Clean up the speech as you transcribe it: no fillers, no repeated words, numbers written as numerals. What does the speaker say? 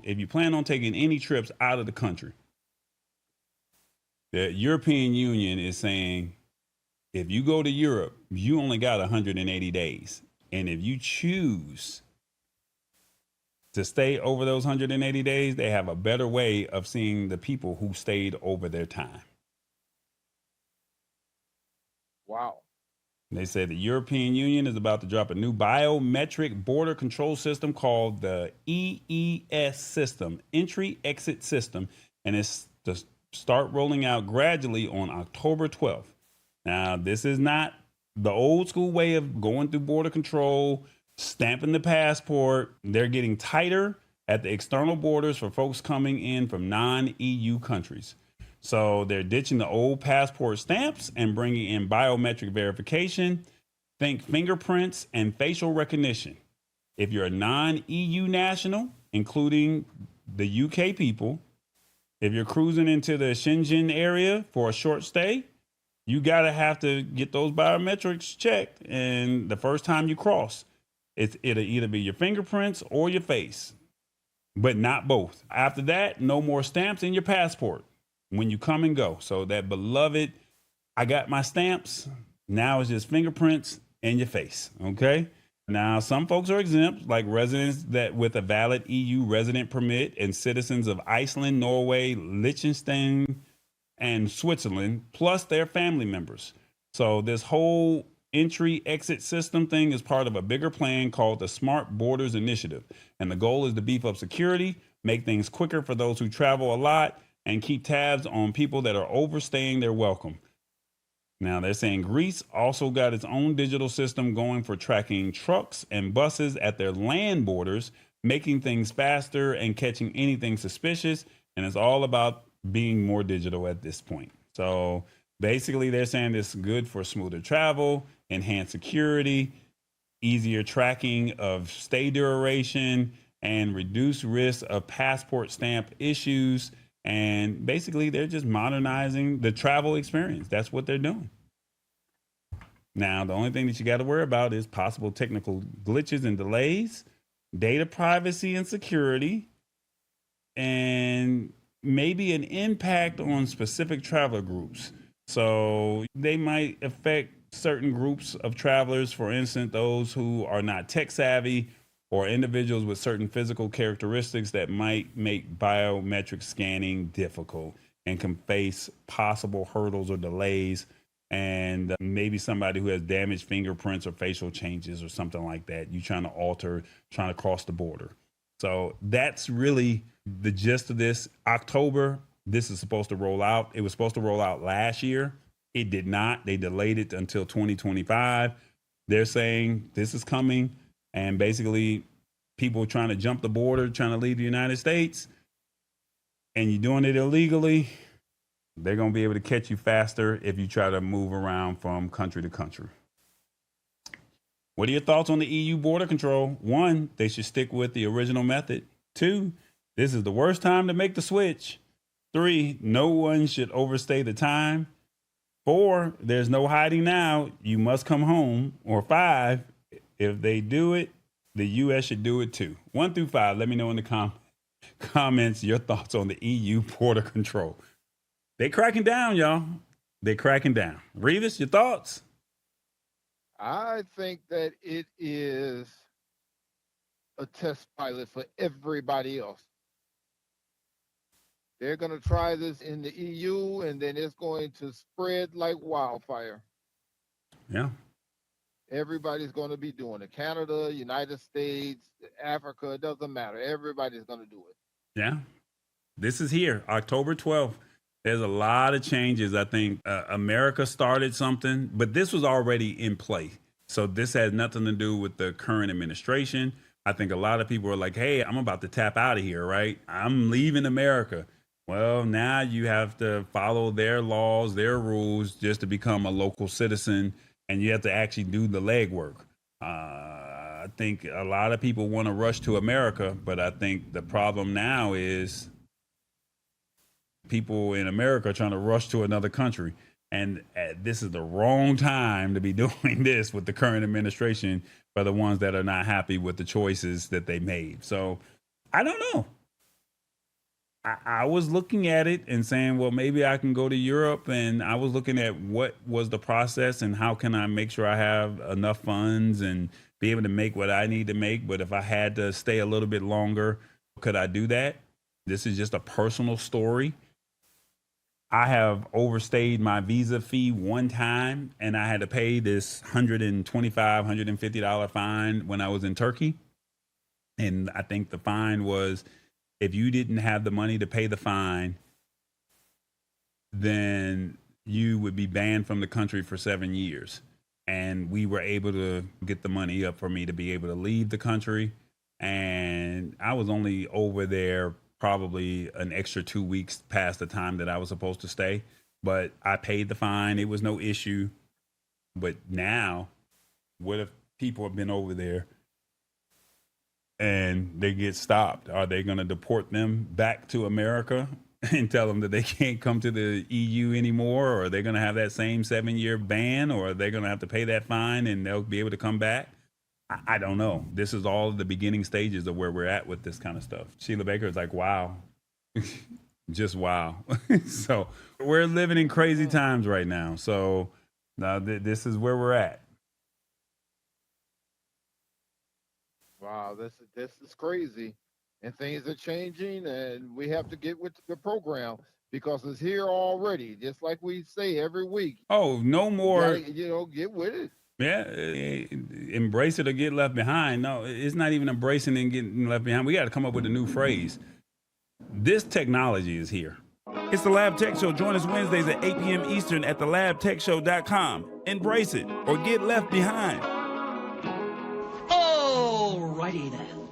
on taking any trips out of the country, the European Union is saying if you go to Europe, you only got 180 days. And if you choose to stay over those 180 days, they have a better way of seeing the people who stayed over their time. Wow. They said the European Union is about to drop a new biometric border control system called the EES system, entry exit system, and it's to start rolling out gradually on October 12th. Now, this is not the old school way of going through border control, stamping the passport. They're getting tighter at the external borders for folks coming in from non-EU countries. So they're ditching the old passport stamps and bringing in biometric verification. Think fingerprints and facial recognition. If you're a non-EU national, including the UK people, if you're cruising into the Schengen area for a short stay, you gotta have to get those biometrics checked. And the first time you cross, it'll either be your fingerprints or your face, but not both. After that, no more stamps in your passport when you come and go. So that beloved, I got my stamps. Now it's just fingerprints and your face. Okay. Now, some folks are exempt, like residents that with a valid EU resident permit and citizens of Iceland, Norway, Liechtenstein, and Switzerland, plus their family members. So this whole entry exit system thing is part of a bigger plan called the Smart Borders Initiative. And the goal is to beef up security, make things quicker for those who travel a lot, and keep tabs on people that are overstaying their welcome. Now, they're saying Greece also got its own digital system going for tracking trucks and buses at their land borders, making things faster and catching anything suspicious. And it's all about being more digital at this point. So basically, they're saying this is good for smoother travel, enhanced security, easier tracking of stay duration, and reduced risk of passport stamp issues. And basically, they're just modernizing the travel experience. That's what they're doing. Now, the only thing that you got to worry about is possible technical glitches and delays, data privacy and security, and maybe an impact on specific traveler groups. So they might affect certain groups of travelers, for instance, those who are not tech savvy, or individuals with certain physical characteristics that might make biometric scanning difficult and can face possible hurdles or delays. And maybe somebody who has damaged fingerprints or facial changes or something like that, you trying to cross the border. So that's really the gist of this. October, this is supposed to roll out. It was supposed to roll out last year. It did not. They delayed it until 2025. They're saying this is coming. And basically, people trying to jump the border, trying to leave the United States, and you're doing it illegally, they're going to be able to catch you faster if you try to move around from country to country. What are your thoughts on the EU border control? 1, they should stick with the original method. 2, this is the worst time to make the switch. 3, no one should overstay the time. 4, there's no hiding now. You must come home. Or 5, if they do it, the U.S. should do it too. 1 through 5, let me know in the comments your thoughts on the EU border control. They cracking down, y'all. They cracking down. Revis, your thoughts? I think that it is a test pilot for everybody else. They're going to try this in the EU, and then it's going to spread like wildfire. Yeah. Everybody's going to be doing it. Canada, United States, Africa, it doesn't matter. Everybody's going to do it. Yeah. This is here, October 12th. There's a lot of changes. I think America started something, but this was already in play. So this has nothing to do with the current administration. I think a lot of people are like, hey, I'm about to tap out of here, right? I'm leaving America. Well, now you have to follow their laws, their rules, just to become a local citizen. And you have to actually do the legwork. I think a lot of people want to rush to America, but I think the problem now is people in America are trying to rush to another country. And this is the wrong time to be doing this with the current administration for the ones that are not happy with the choices that they made. So I don't know. I was looking at it and saying, well, maybe I can go to Europe. And I was looking at what was the process and how can I make sure I have enough funds and be able to make what I need to make. But if I had to stay a little bit longer, could I do that? This is just a personal story. I have overstayed my visa fee one time and I had to pay this $125, $150 fine when I was in Turkey. And I think the fine was, if you didn't have the money to pay the fine, then you would be banned from the country for 7 years. And we were able to get the money up for me to be able to leave the country. And I was only over there probably an extra 2 weeks past the time that I was supposed to stay. But I paid the fine. It was no issue. But now, what if people have been over there and they get stopped? Are they going to deport them back to America and tell them that they can't come to the EU anymore? Or are they going to have that same 7-year ban? Or are they going to have to pay that fine and they'll be able to come back? I don't know. This is all the beginning stages of where we're at with this kind of stuff. Sheila Baker is like, wow, just wow. So we're living in crazy times right now. So now this is where we're at. Wow, this is crazy, and things are changing, and we have to get with the program because it's here already. Just like we say every week. Oh, no more. You gotta, get with it. Yeah, embrace it or get left behind. No, it's not even embracing and getting left behind. We got to come up with a new phrase. This technology is here. It's the Lab Tech Show. Join us Wednesdays at 8 p.m. Eastern at thelabtechshow.com. Embrace it or get left behind. Alrighty then.